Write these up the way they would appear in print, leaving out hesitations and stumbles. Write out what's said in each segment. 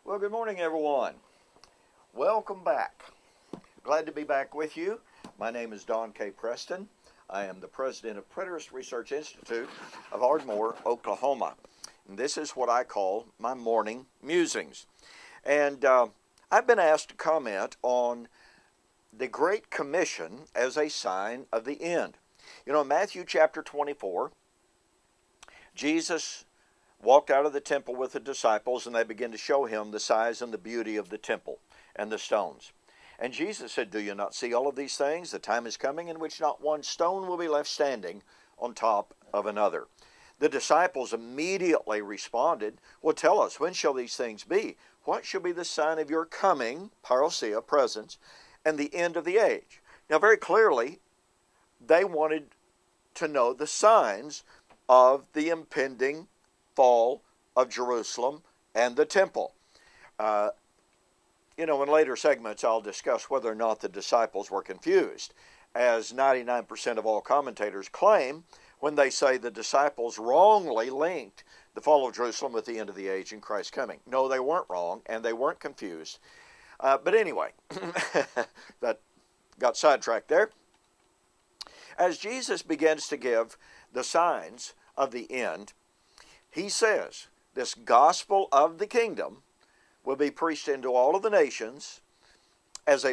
Well, good morning, everyone. Welcome back. Glad to be back with you. My name is Don K. Preston. I am the president of Preterist Research Institute of Ardmore, Oklahoma. And this is what I call my morning musings. And I've been asked to comment on the Great Commission as a sign of the end. You know, in Matthew chapter 24, Jesus walked out of the temple with the disciples, and they began to show him the size and the beauty of the temple and the stones. And Jesus said, "Do you not see all of these things? The time is coming in which not one stone will be left standing on top of another." The disciples immediately responded, "Well, tell us, when shall these things be? What shall be the sign of your coming," parousia, presence, "and the end of the age?" Now, very clearly, they wanted to know the signs of the impending fall of Jerusalem and the temple. In later segments I'll discuss whether or not the disciples were confused, as 99% of all commentators claim when they say the disciples wrongly linked the fall of Jerusalem with the end of the age and Christ's coming. No, they weren't wrong, and they weren't confused. But anyway, that got sidetracked there. As Jesus begins to give the signs of the end, he says this gospel of the kingdom will be preached into all of the nations, as a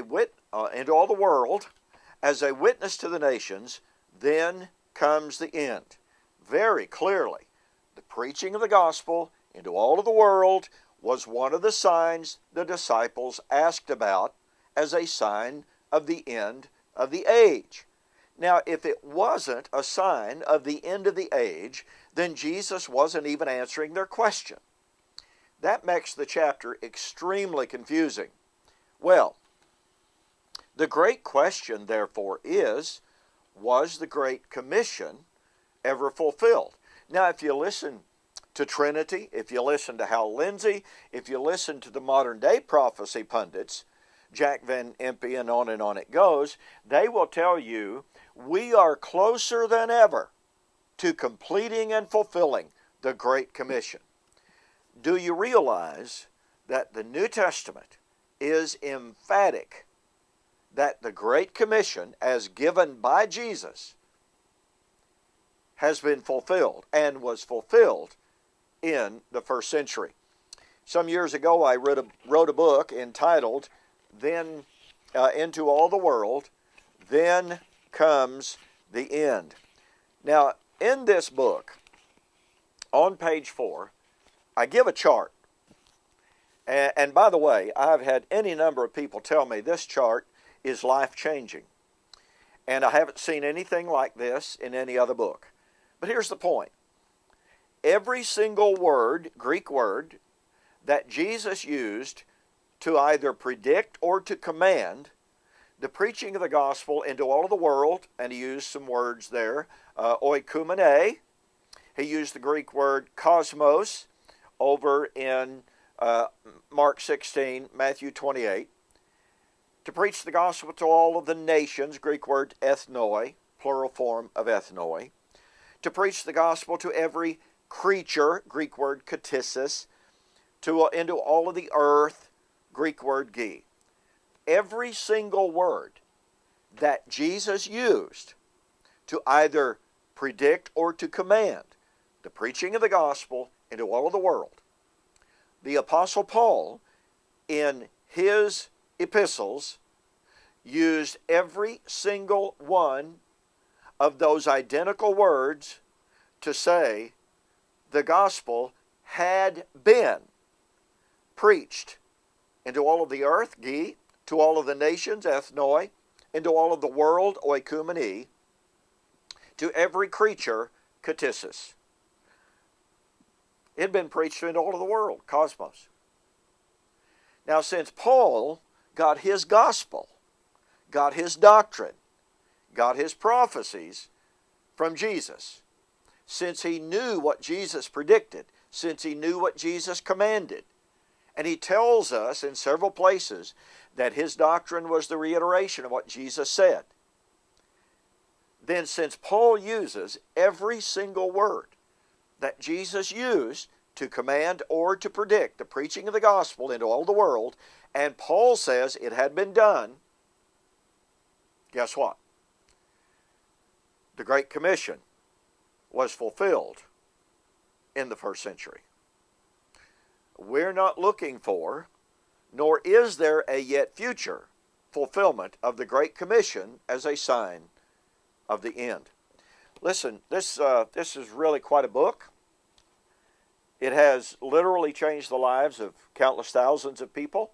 into all the world, as a witness to the nations. Then comes the end. Very clearly, the preaching of the gospel into all of the world was one of the signs the disciples asked about as a sign of the end of the age. Now, if it wasn't a sign of the end of the age, then Jesus wasn't even answering their question. That makes the chapter extremely confusing. Well, the great question, therefore, is, was the Great Commission ever fulfilled? Now, if you listen to Trinity, if you listen to Hal Lindsey, if you listen to the modern-day prophecy pundits, Jack Van Impe, and on it goes, they will tell you we are closer than ever to completing and fulfilling the Great Commission. Do you realize that the New Testament is emphatic that the Great Commission, as given by Jesus, has been fulfilled and was fulfilled in the first century? Some years ago, I wrote a book entitled "Then Into All the World, Then Comes the End." Now, in this book, on page 4, I give a chart. And by the way, I've had any number of people tell me this chart is life-changing. And I haven't seen anything like this in any other book. But here's the point. Every single word, Greek word, that Jesus used to either predict or to command the preaching of the gospel into all of the world, and he used some words there, oikumene. He used the Greek word cosmos over in Mark 16, Matthew 28. To preach the gospel to all of the nations, Greek word ethnoi, plural form of ethnoi. To preach the gospel to every creature, Greek word katissis. Into all of the earth, Greek word gi. Every single word that Jesus used to either predict or to command the preaching of the gospel into all of the world, the Apostle Paul, in his epistles, used every single one of those identical words to say the gospel had been preached into all of the earth, gi, to all of the nations, ethnoi, into all of the world, oikumene, to every creature, katissis. It had been preached into all of the world, cosmos. Now, since Paul got his gospel, got his doctrine, got his prophecies from Jesus, since he knew what Jesus predicted, since he knew what Jesus commanded, and he tells us in several places that his doctrine was the reiteration of what Jesus said, then since Paul uses every single word that Jesus used to command or to predict the preaching of the gospel into all the world, and Paul says it had been done, guess what? The Great Commission was fulfilled in the first century. We're not looking for, nor is there a yet future fulfillment of the Great Commission as a sign of the end. Listen, this is really quite a book. It has literally changed the lives of countless thousands of people.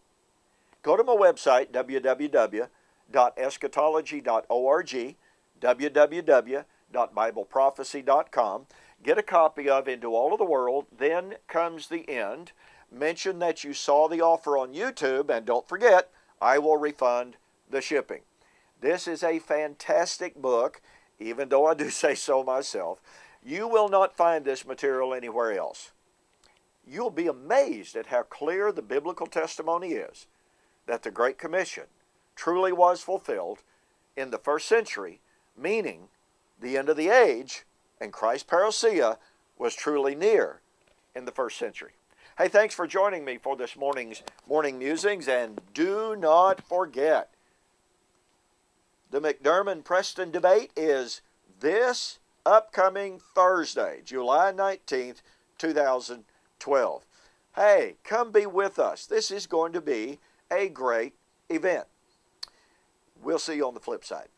Go to my website, www.eschatology.org, www.bibleprophecy.com. Get a copy of Into All of the World, Then Comes the End. Mention that you saw the offer on YouTube, and don't forget, I will refund the shipping. This is a fantastic book, even though I do say so myself. You will not find this material anywhere else. You'll be amazed at how clear the biblical testimony is that the Great Commission truly was fulfilled in the first century, meaning the end of the age, and Christ's parousia was truly near in the first century. Hey, thanks for joining me for this morning's Morning Musings, and do not forget, the McDermott-Preston debate is this upcoming Thursday, July 19th, 2012. Hey, come be with us. This is going to be a great event. We'll see you on the flip side.